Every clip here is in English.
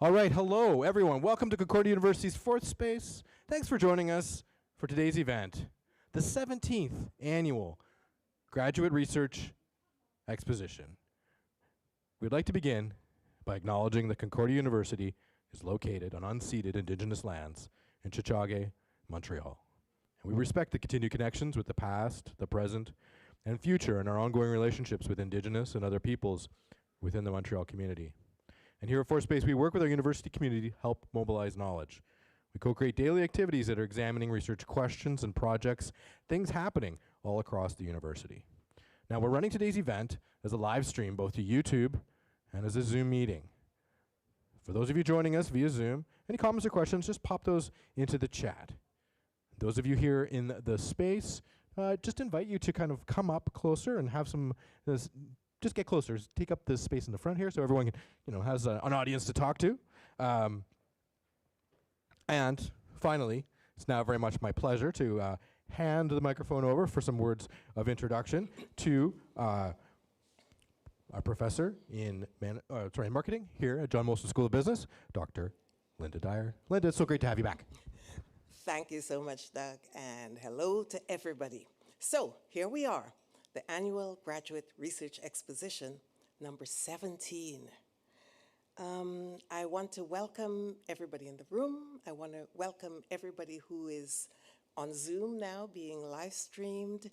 All right, hello everyone. Welcome to Concordia University's fourth space. Thanks for joining us for today's event, the 17th Annual Graduate Research Exposition. We'd like to begin by acknowledging that Concordia University is located on unceded Indigenous lands in Chichage, Montreal. And we respect the continued connections with the past, the present, and future in our ongoing relationships with Indigenous and other peoples within the Montreal community. And here at Fourth Space, we work with our university community to help mobilize knowledge. We co-create daily activities that are examining research questions and projects, things happening all across the university. Now, we're running today's event as a live stream, both to YouTube and as a Zoom meeting. For those of you joining us via Zoom, any comments or questions, just pop those into the chat. Those of you here in the space, just invite you to kind of come up closer and have some, just get closer, take up this space in the front here so everyone can, has an audience to talk to. And finally, it's now very much my pleasure to hand the microphone over for some words of introduction to our professor in marketing here at John Molson School of Business, Dr. Linda Dyer. Linda, it's so great to have you back. Thank you so much, Doug, and hello to everybody. So here we are, the Annual Graduate Research Exposition, number 17. I want to welcome everybody in the room. I want to welcome everybody who is on Zoom now, being live streamed.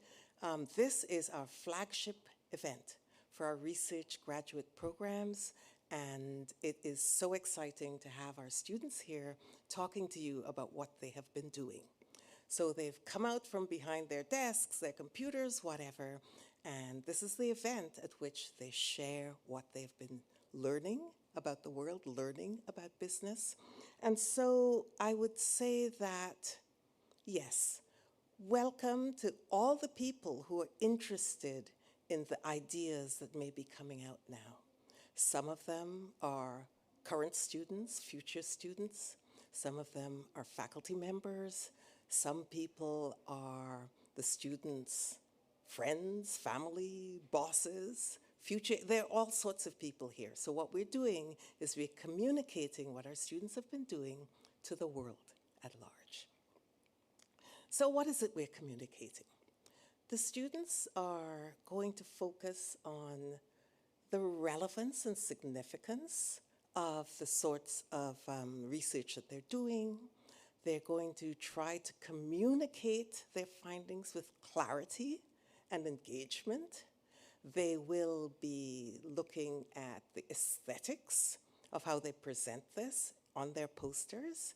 This is our flagship event for our research graduate programs, and it is so exciting to have our students here talking to you about what they have been doing. So they've come out from behind their desks, their computers, whatever, and this is the event at which they share what they've been learning about the world, learning about business. And so I would say that, yes, welcome to all the people who are interested in the ideas that may be coming out now. Some of them are current students, future students. Some of them are faculty members. Some people are the students' friends, family, bosses, future. There are all sorts of people here. So what we're doing is we're communicating what our students have been doing to the world at large. So what is it we're communicating? The students are going to focus on the relevance and significance of the sorts of research that they're doing. They're going to try to communicate their findings with clarity and engagement. They will be looking at the aesthetics of how they present this on their posters.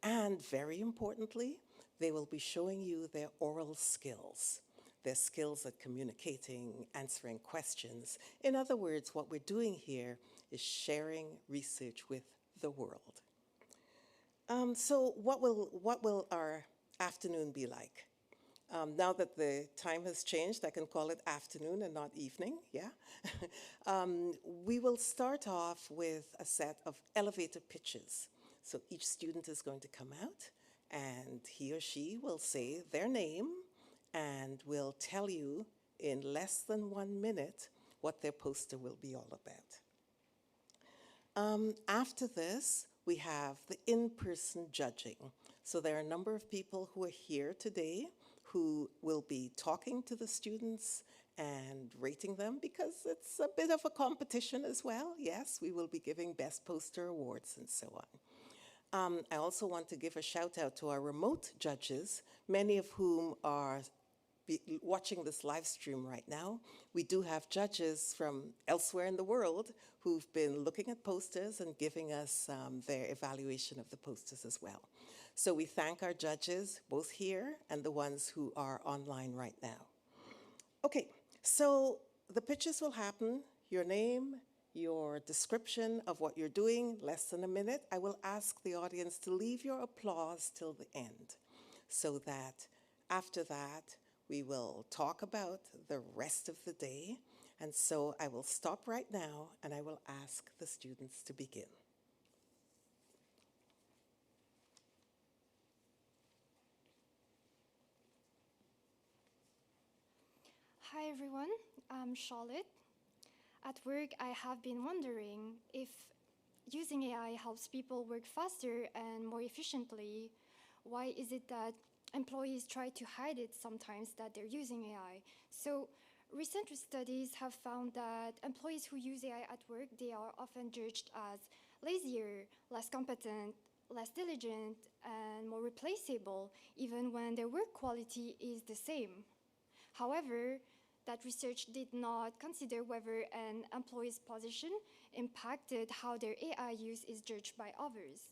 And very importantly, they will be showing you their oral skills, their skills at communicating, answering questions. In other words, what we're doing here is sharing research with the world. So what will our afternoon be like? Now that the time has changed, I can call it afternoon and not evening, yeah? We will start off with a set of elevator pitches. So each student is going to come out and he or she will say their name and will tell you in less than 1 minute what their poster will be all about. After this, we have the in-person judging. So there are a number of people who are here today who will be talking to the students and rating them because it's a bit of a competition as well. Yes, we will be giving best poster awards and so on. I also want to give a shout out to our remote judges, many of whom are watching this live stream right now. We do have judges from elsewhere in the world who've been looking at posters and giving us their evaluation of the posters as well. So we thank our judges, both here and the ones who are online right now. Okay, so the pitches will happen, your name, your description of what you're doing, less than a minute. I will ask the audience to leave your applause till the end so that after that, we will talk about the rest of the day. And so I will stop right now and I will ask the students to begin. Hi everyone, I'm Charlotte. At work, I have been wondering if using AI helps people work faster and more efficiently, why is it that employees try to hide it sometimes that they're using AI? So recent studies have found that employees who use AI at work, they are often judged as lazier, less competent, less diligent, and more replaceable, even when their work quality is the same. However, that research did not consider whether an employee's position impacted how their AI use is judged by others.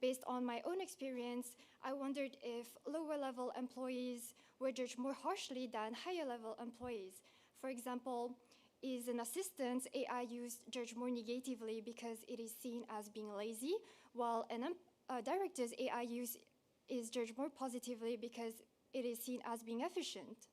Based on my own experience, I wondered if lower-level employees were judged more harshly than higher-level employees. For example, is an assistant's AI use judged more negatively because it is seen as being lazy, while a director's AI use is judged more positively because it is seen as being efficient?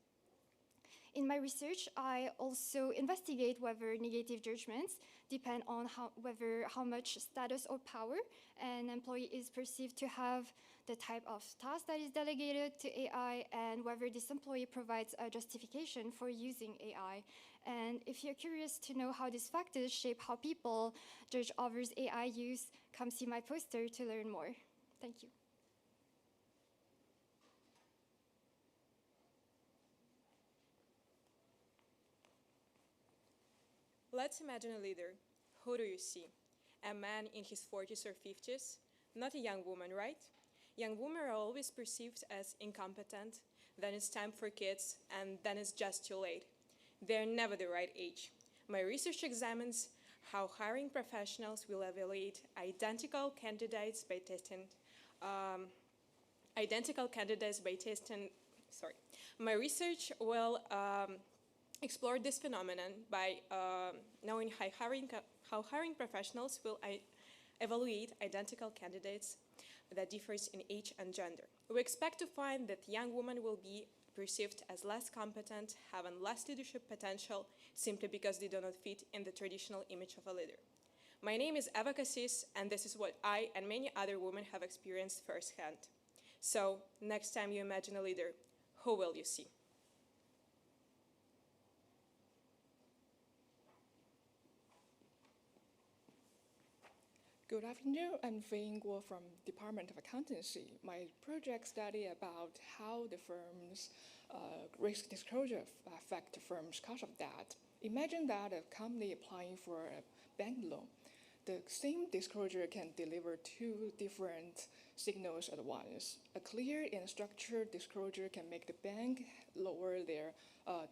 In my research, I also investigate whether negative judgments depend on how much status or power an employee is perceived to have, the type of task that is delegated to AI, and whether this employee provides a justification for using AI. And if you're curious to know how these factors shape how people judge others' AI use, come see my poster to learn more. Thank you. Let's imagine a leader. Who do you see? A man in his 40s or 50s? Not a young woman, right? Young women are always perceived as incompetent, then it's time for kids, and then it's just too late. They're never the right age. My research examines how hiring professionals will evaluate identical candidates by testing My research will explore this phenomenon by knowing how hiring professionals will evaluate identical candidates that differs in age and gender. We expect to find that young women will be perceived as less competent, having less leadership potential, simply because they do not fit in the traditional image of a leader. My name is Eva Cassis, and this is what I and many other women have experienced firsthand. So, next time you imagine a leader, who will you see? Good afternoon, I'm Fei Guo from Department of Accountancy. My project study about how the firm's risk disclosure affect the firm's cost of debt. Imagine that a company applying for a bank loan. The same disclosure can deliver two different signals at once. A clear and structured disclosure can make the bank lower their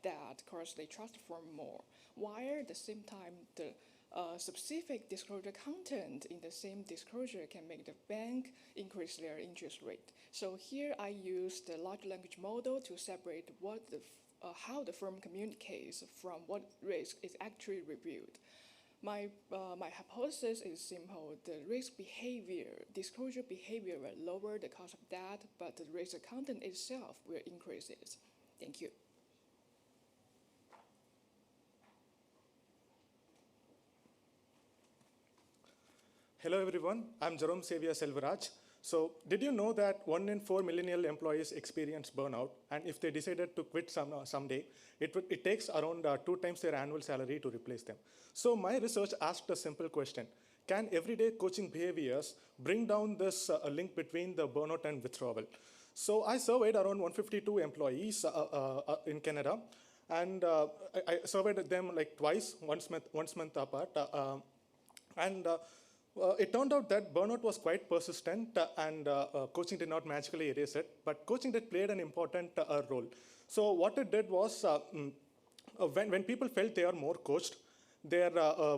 debt because they trust the firm more, while at the same time the specific disclosure content in the same disclosure can make the bank increase their interest rate. So here I use the large language model to separate how the firm communicates from what risk is actually reviewed. My hypothesis is simple. The risk behavior, disclosure behavior will lower the cost of debt, but the risk content itself will increase it. Thank you. Hello everyone, I'm Jerome Xavier Selvaraj. So did you know that 1 in 4 millennial employees experience burnout, and if they decided to quit someday, it takes around 2 times their annual salary to replace them. So my research asked a simple question: can everyday coaching behaviors bring down this link between the burnout and withdrawal? So I surveyed around 152 employees in Canada, and I surveyed them like twice, once month apart, it turned out that burnout was quite persistent, and coaching did not magically erase it, but coaching did played an important role. So what it did was, when people felt they are more coached, their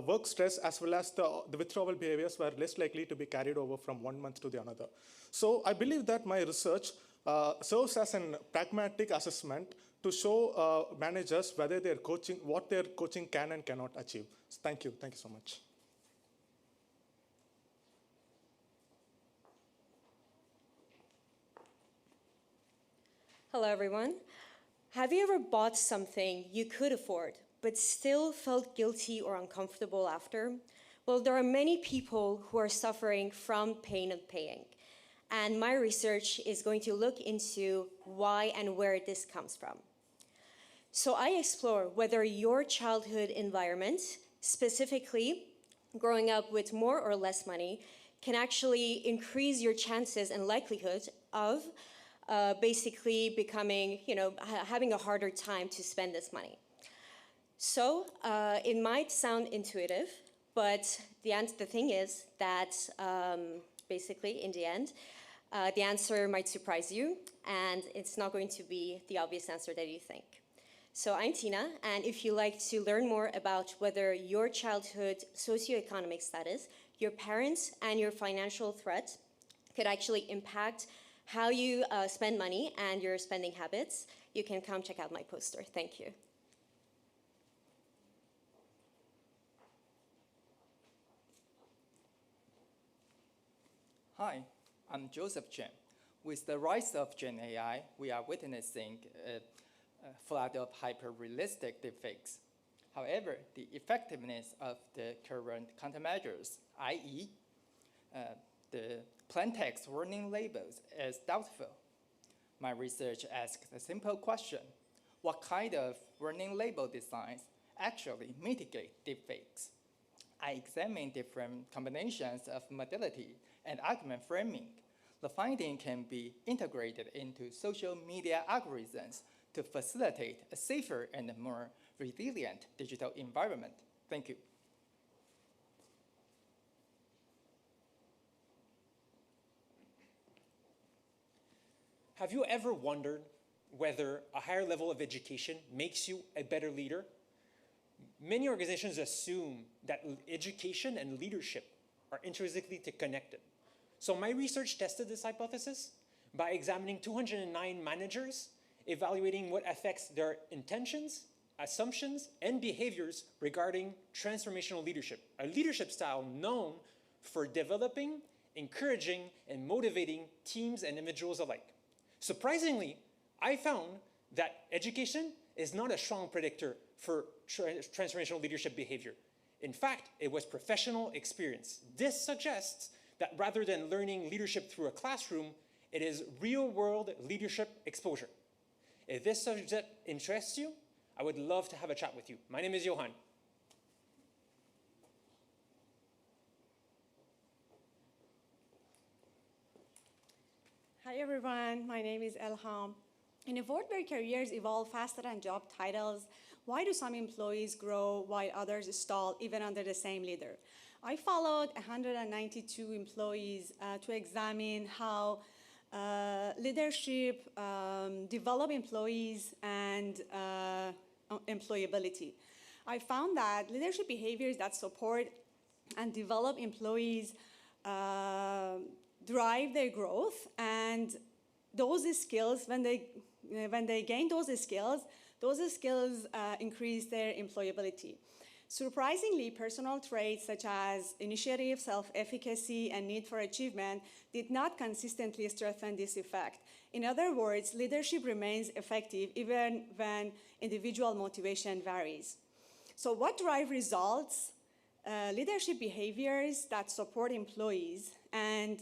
work stress as well as the withdrawal behaviors were less likely to be carried over from 1 month to the another. So I believe that my research serves as a pragmatic assessment to show managers whether what their coaching can and cannot achieve. So thank you so much. Hello, everyone. Have you ever bought something you could afford, but still felt guilty or uncomfortable after? Well, there are many people who are suffering from pain of paying. And my research is going to look into why and where this comes from. So I explore whether your childhood environment, specifically growing up with more or less money can actually increase your chances and likelihood of basically becoming, having a harder time to spend this money. So it might sound intuitive, but the thing is that basically in the end, the answer might surprise you, and it's not going to be the obvious answer that you think. So I'm Tina, and if you like to learn more about whether your childhood socioeconomic status, your parents, and your financial threat could actually impact how you spend money and your spending habits, you can come check out my poster. Thank you. Hi, I'm Joseph Chen. With the rise of Gen AI, we are witnessing a flood of hyper-realistic deepfakes. However, the effectiveness of the current countermeasures, i.e., the plain text warning labels, is doubtful. My research asks a simple question: what kind of warning label designs actually mitigate deepfakes? I examined different combinations of modality and argument framing. The finding can be integrated into social media algorithms to facilitate a safer and more resilient digital environment. Thank you. Have you ever wondered whether a higher level of education makes you a better leader? Many organizations assume that education and leadership are intrinsically connected. So my research tested this hypothesis by examining 209 managers, evaluating what affects their intentions, assumptions, and behaviors regarding transformational leadership, a leadership style known for developing, encouraging, and motivating teams and individuals alike. Surprisingly, I found that education is not a strong predictor for transformational leadership behavior. In fact, it was professional experience. This suggests that rather than learning leadership through a classroom, it is real-world leadership exposure. If this subject interests you, I would love to have a chat with you. My name is Johan. Hi everyone, my name is Elham. In a world where careers evolve faster than job titles, why do some employees grow while others stall even under the same leader? I followed 192 employees to examine how leadership develop employees and employability. I found that leadership behaviors that support and develop employees drive their growth, and those skills, when they gain those skills increase their employability. Surprisingly, personal traits such as initiative, self-efficacy, and need for achievement did not consistently strengthen this effect. In other words, leadership remains effective even when individual motivation varies. So what drives results? Leadership behaviors that support employees, and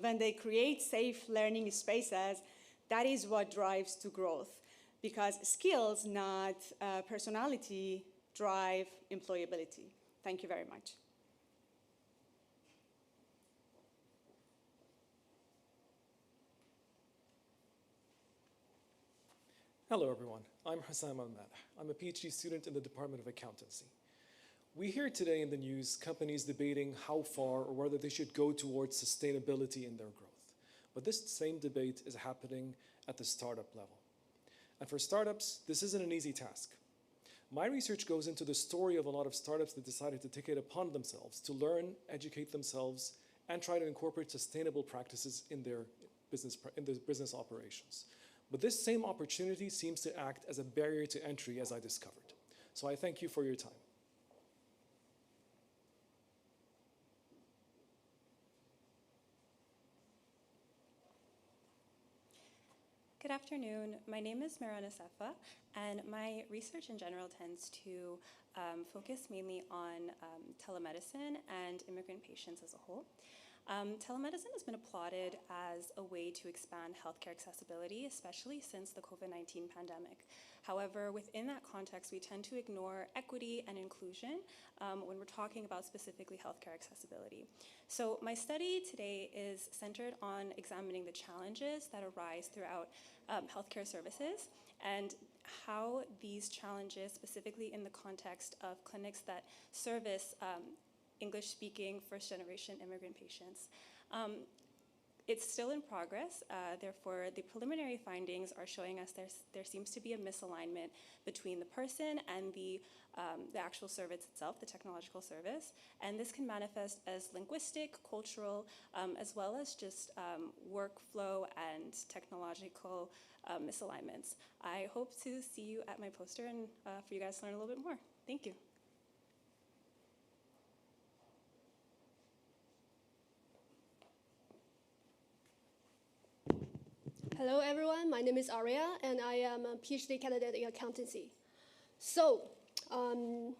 when they create safe learning spaces, that is what drives to growth, because skills, not personality, drive employability. Thank you very much. Hello everyone, I'm Hassam Ahmed. I'm a PhD student in the Department of Accountancy. We hear today in the news companies debating how far or whether they should go towards sustainability in their growth. But this same debate is happening at the startup level. And for startups, this isn't an easy task. My research goes into the story of a lot of startups that decided to take it upon themselves to learn, educate themselves, and try to incorporate sustainable practices in their business operations. But this same opportunity seems to act as a barrier to entry, as I discovered. So I thank you for your time. Good afternoon. My name is Mirana Sefa, and my research in general tends to focus mainly on telemedicine and immigrant patients as a whole. Telemedicine has been applauded as a way to expand healthcare accessibility, especially since the COVID-19 pandemic. However, within that context, we tend to ignore equity and inclusion when we're talking about specifically healthcare accessibility. So my study today is centered on examining the challenges that arise throughout healthcare services and how these challenges, specifically in the context of clinics that service English-speaking first-generation immigrant patients. It's still in progress, therefore the preliminary findings are showing us there seems to be a misalignment between the person and the actual service itself, the technological service, and this can manifest as linguistic, cultural, as well as just workflow and technological misalignments. I hope to see you at my poster and for you guys to learn a little bit more. Thank you. Hello everyone, my name is Aria and I am a PhD candidate in accountancy. So, a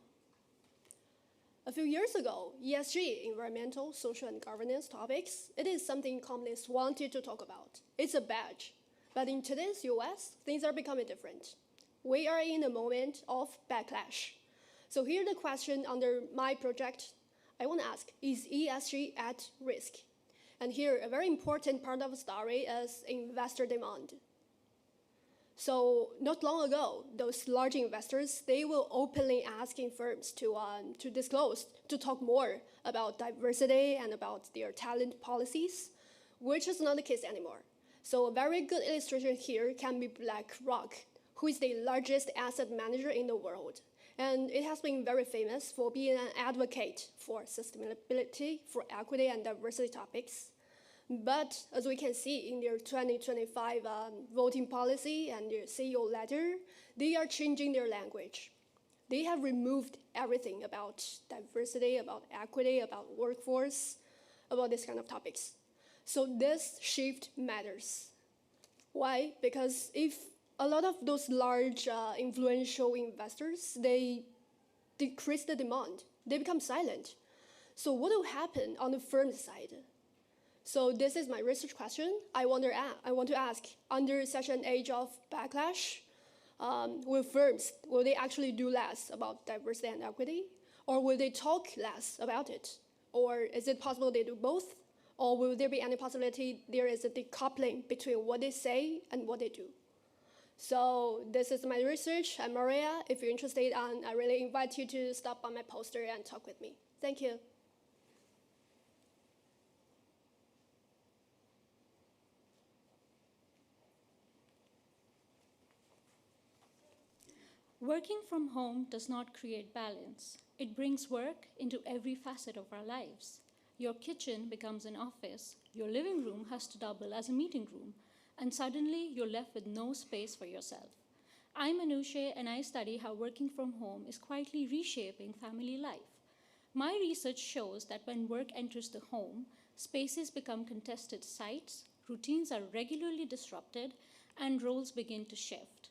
few years ago, ESG, environmental, social and governance topics, it is something companies wanted to talk about. It's a badge. But in today's US, things are becoming different. We are in a moment of backlash. So here the question under my project, I want to ask, is ESG at risk? And here, a very important part of the story is investor demand. So not long ago, those large investors, they were openly asking firms to disclose, to talk more about diversity and about their talent policies, which is not the case anymore. So a very good illustration here can be BlackRock, who is the largest asset manager in the world. And it has been very famous for being an advocate for sustainability, for equity and diversity topics. But as we can see in their 2025 voting policy and their CEO letter, they are changing their language. They have removed everything about diversity, about equity, about workforce, about this kind of topics. So this shift matters. Why? Because if a lot of those large influential investors, they decrease the demand, they become silent. So what will happen on the firm side? So this is my research question. I want to ask, under such an age of backlash, will firms, will they actually do less about diversity and equity? Or will they talk less about it? Or is it possible they do both? Or will there be any possibility there is a decoupling between what they say and what they do? So this is my research. I'm Maria. If you're interested, I really invite you to stop on my poster and talk with me. Thank you. Working from home does not create balance. It brings work into every facet of our lives. Your kitchen becomes an office, your living room has to double as a meeting room, and suddenly you're left with no space for yourself. I'm Anusha and I study how working from home is quietly reshaping family life. My research shows that when work enters the home, spaces become contested sites, routines are regularly disrupted, and roles begin to shift.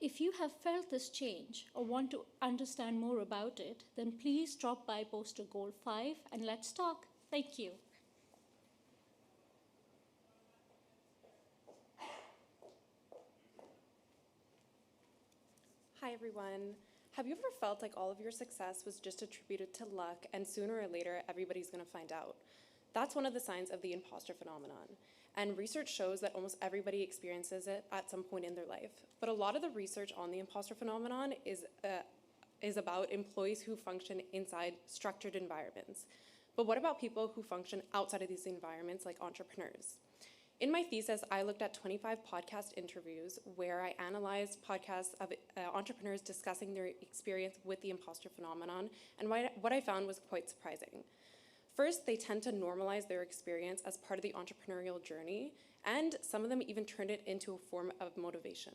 If you have felt this change or want to understand more about it, then please drop by poster goal 5 and let's talk. Thank you. Hi everyone. Have you ever felt like all of your success was just attributed to luck and sooner or later everybody's going to find out? That's one of the signs of the imposter phenomenon. And research shows that almost everybody experiences it at some point in their life. But a lot of the research on the imposter phenomenon is about employees who function inside structured environments. But what about people who function outside of these environments, like entrepreneurs? In my thesis, I looked at 25 podcast interviews where I analyzed podcasts of entrepreneurs discussing their experience with the imposter phenomenon, and what I found was quite surprising. First, they tend to normalize their experience as part of the entrepreneurial journey, and some of them even turned it into a form of motivation.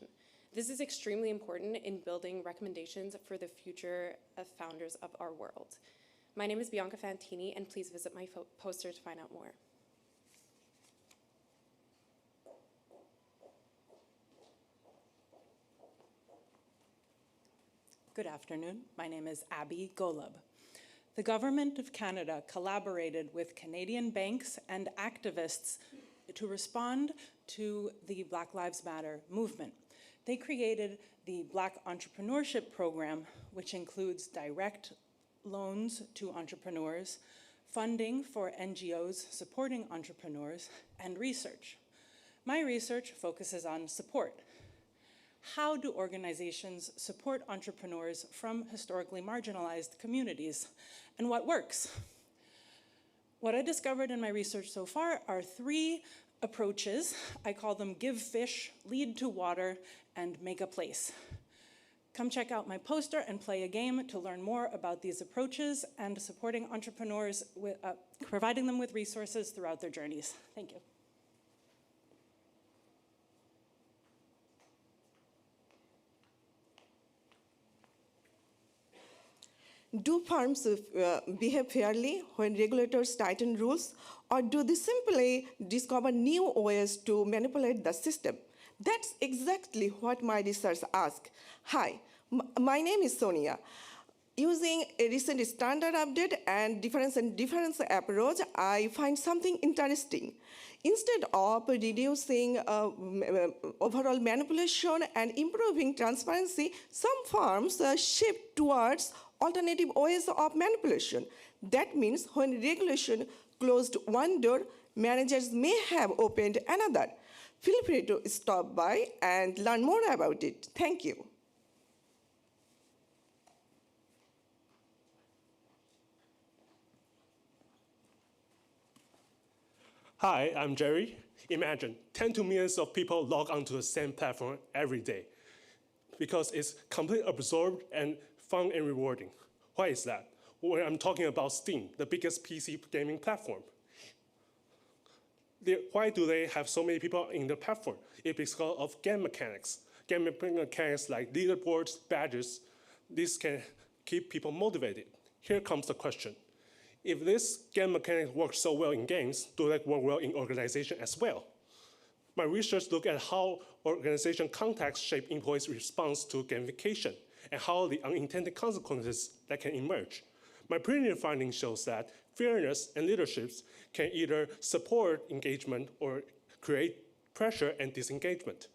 This is extremely important in building recommendations for the future founders of our world. My name is Bianca Fantini, and please visit my poster to find out more. Good afternoon. My name is Abby Golub. the Government of Canada collaborated with Canadian banks and activists to respond to the Black Lives Matter movement. They created the Black Entrepreneurship Program, which includes direct loans to entrepreneurs, funding for NGOs supporting entrepreneurs, and research. My research focuses on support. How do organizations support entrepreneurs from historically marginalized communities, and what works? What I discovered in my research so far are 3 approaches. I call them give fish, lead to water, and make a place. Come check out my poster and play a game to learn more about these approaches and supporting entrepreneurs, with, providing them with resources throughout their journeys. Thank you. Do firms behave fairly when regulators tighten rules, or do they simply discover new ways to manipulate the system? That's exactly what my research asks. Hi, my name is Sonia. Using a recent standard update and difference approach, I find something interesting. Instead of reducing overall manipulation and improving transparency, some firms shift towards alternative ways of manipulation. That means when regulation closed one door, managers may have opened another. Feel free to stop by and learn more about it. Thank you. Hi, I'm Jerry. Imagine 10 to millions of people log onto the same platform every day because it's completely absorbed and fun and rewarding. Why is that? Well, I'm talking about Steam, the biggest PC gaming platform. Why do they have so many people in the platform? It's because of game mechanics. Game mechanics like leaderboards, badges, this can keep people motivated. Here comes the question. If this game mechanic works so well in games, do they work well in organization as well? My research looked at how organization contexts shape employees' response to gamification and how the unintended consequences that can emerge. My preliminary finding shows that fairness and leadership can either support engagement or create pressure and disengagement.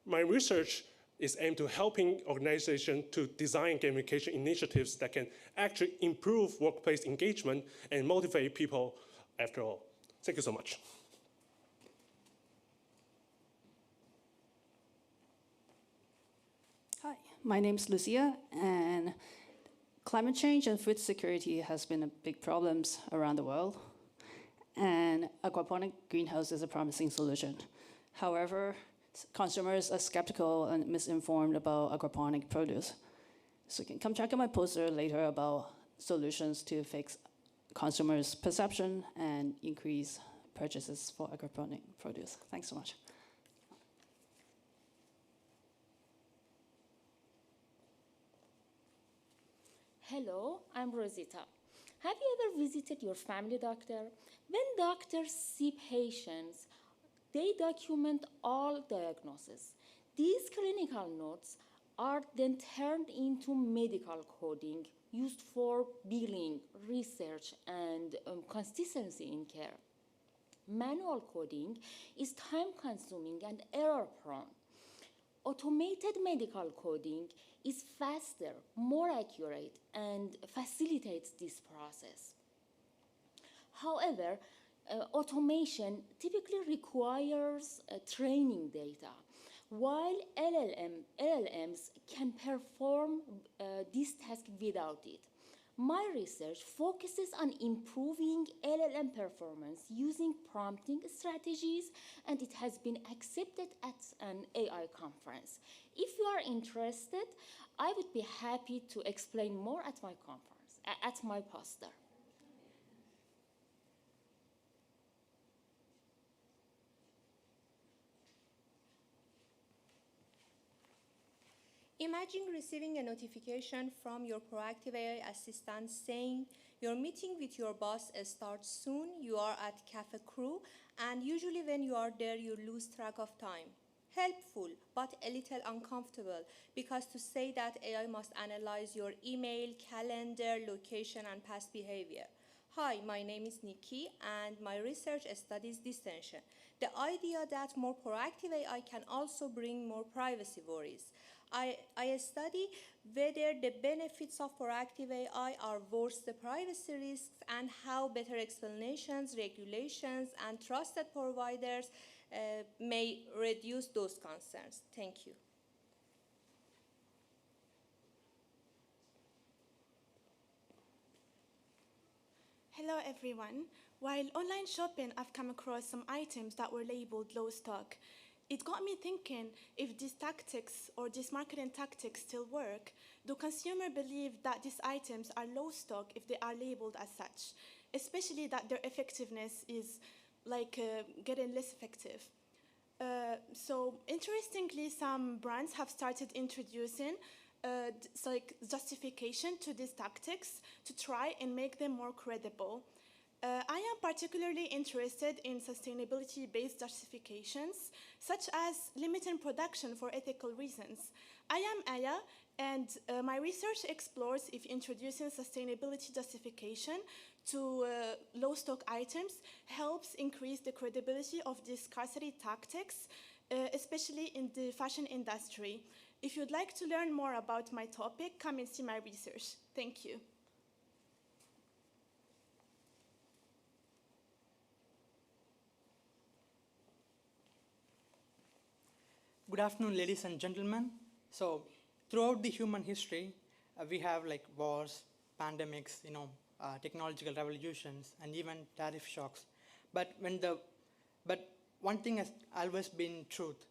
My research is aimed to helping organizations to design gamification initiatives that can actually improve workplace engagement and motivate people after all. Thank you so much. Hi, my name is Lucia, and climate change and food security has been a big problem around the world, and aquaponic greenhouse is a promising solution. However, consumers are skeptical and misinformed about aquaponic produce. So you can come check out my poster later about solutions to fix consumers' perception and increase purchases for aquaponic produce. Thanks so much. Hello, I'm Rosita. Have you ever visited your family doctor? When doctors see patients, they document all diagnoses. These clinical notes are then turned into medical coding used for billing, research, and consistency in care. Manual coding is time-consuming and error-prone. Automated medical coding is faster, more accurate, and facilitates this process. However, automation typically requires training data, while LLMs can perform this task without it. My research focuses on improving LLM performance using prompting strategies, and it has been accepted at an AI conference. If you are interested, I would be happy to explain more at my conference, at my poster. Imagine receiving a notification from your proactive AI assistant saying your meeting with your boss starts soon, you are at Cafe Crew, and usually when you are there, you lose track of time. helpful, but a little uncomfortable, because to say that AI must analyze your email, calendar, location, and past behavior. Hi, my name is Nikki, and my research studies this tension. The idea that more proactive AI can also bring more privacy worries. I study whether the benefits of proactive AI are worth the privacy risks, and how better explanations, regulations, and trusted providers may reduce those concerns. Thank you. Hello everyone. While online shopping, I've come across some items that were labeled low stock. It got me thinking, if these tactics or these marketing tactics still work, do consumers believe that these items are low stock if they are labeled as such, especially that their effectiveness is getting less effective? So interestingly, some brands have started introducing justification to these tactics to try and make them more credible. I am particularly interested in sustainability-based justifications, such as limiting production for ethical reasons. I am Aya, and my research explores if introducing sustainability justification to low-stock items helps increase the credibility of these scarcity tactics, especially in the fashion industry. If you'd like to learn more about my topic, come and see my research. Thank you. Good afternoon, ladies and gentlemen. So, throughout the human history, we have wars, pandemics, technological revolutions, and even tariff shocks. But one thing has always been truth,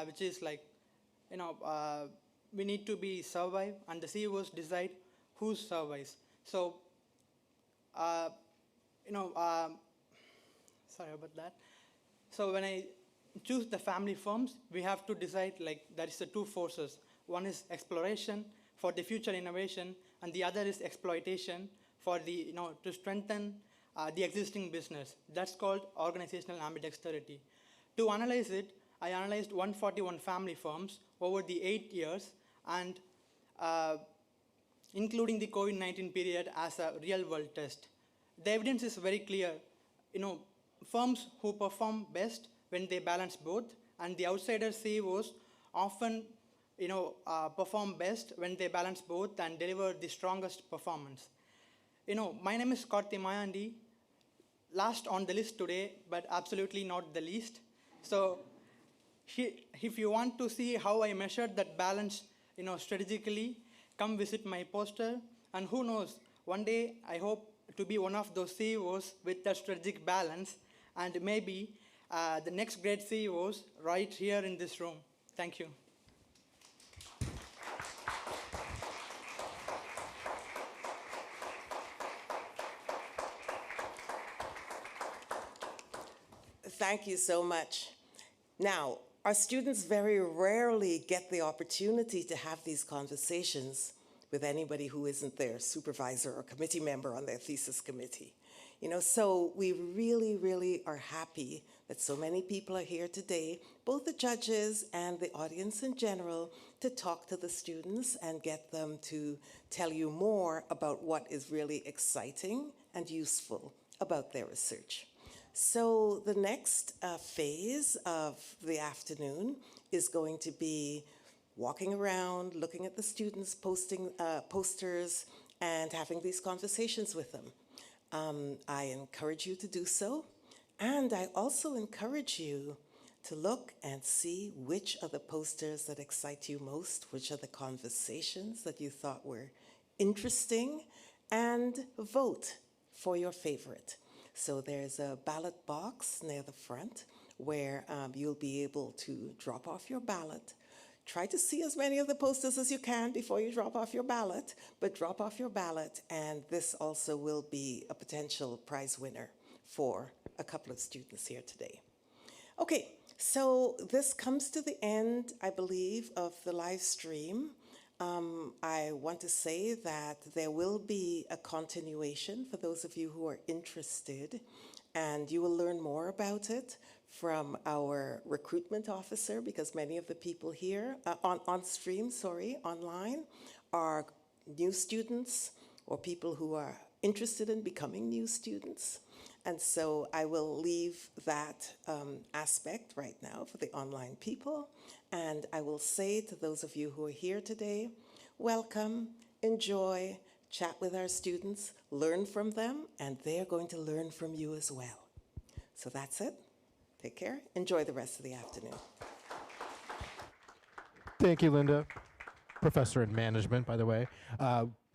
which is we need to be survive, and the CEOs decide who survives. So, sorry about that. So when I choose the family firms, we have to decide there is the two forces. One is exploration for the future innovation, and the other is exploitation for the to strengthen the existing business. That's called organizational ambidexterity. To analyze it, I analyzed 141 family firms over the 8 years, and including the COVID-19 period as a real-world test. The evidence is very clear. Firms who perform best when they balance both, and the outsider CEOs often perform best when they balance both and deliver the strongest performance. My name is Karthi Mayandi, last on the list today, but absolutely not the least. So if you want to see how I measured that balance strategically, come visit my poster, and who knows, one day I hope to be one of those CEOs with that strategic balance, and maybe the next great CEOs right here in this room. Thank you. Thank you so much. Now, our students very rarely get the opportunity to have these conversations with anybody who isn't their supervisor or committee member on their thesis committee. So we really, really are happy that so many people are here today, both the judges and the audience in general, to talk to the students and get them to tell you more about what is really exciting and useful about their research. So the next phase of the afternoon is going to be walking around, looking at the students, posting posters, and having these conversations with them. I encourage you to do so, and I also encourage you to look and see which are the posters that excite you most, which are the conversations that you thought were interesting, and vote for your favorite. So there's a ballot box near the front where you'll be able to drop off your ballot. Try to see as many of the posters as you can before you drop off your ballot, but drop off your ballot, and this also will be a potential prize winner for a couple of students here today. Okay, so this comes to the end, I believe, of the live stream. I want to say that there will be a continuation for those of you who are interested, and you will learn more about it from our recruitment officer, because many of the people here on stream, online, are new students or people who are interested in becoming new students. And so I will leave that aspect right now for the online people. And I will say to those of you who are here today, welcome, enjoy, chat with our students, learn from them, and they're going to learn from you as well. So that's it. Take care. Enjoy the rest of the afternoon. Thank you, Linda. Professor in management, by the way.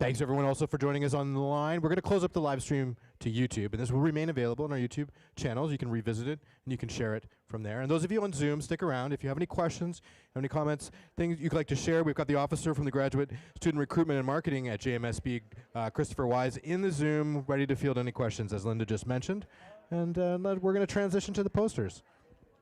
Thanks everyone also for joining us on the line. We're going to close up the live stream to YouTube, and this will remain available on our YouTube channels. You can revisit it, and you can share it from there. And those of you on Zoom, stick around. If you have any questions, have any comments, things you'd like to share, we've got the officer from the Graduate Student Recruitment and Marketing at JMSB, Christopher Wise, in the Zoom, ready to field any questions, as Linda just mentioned. And we're going to transition to the posters.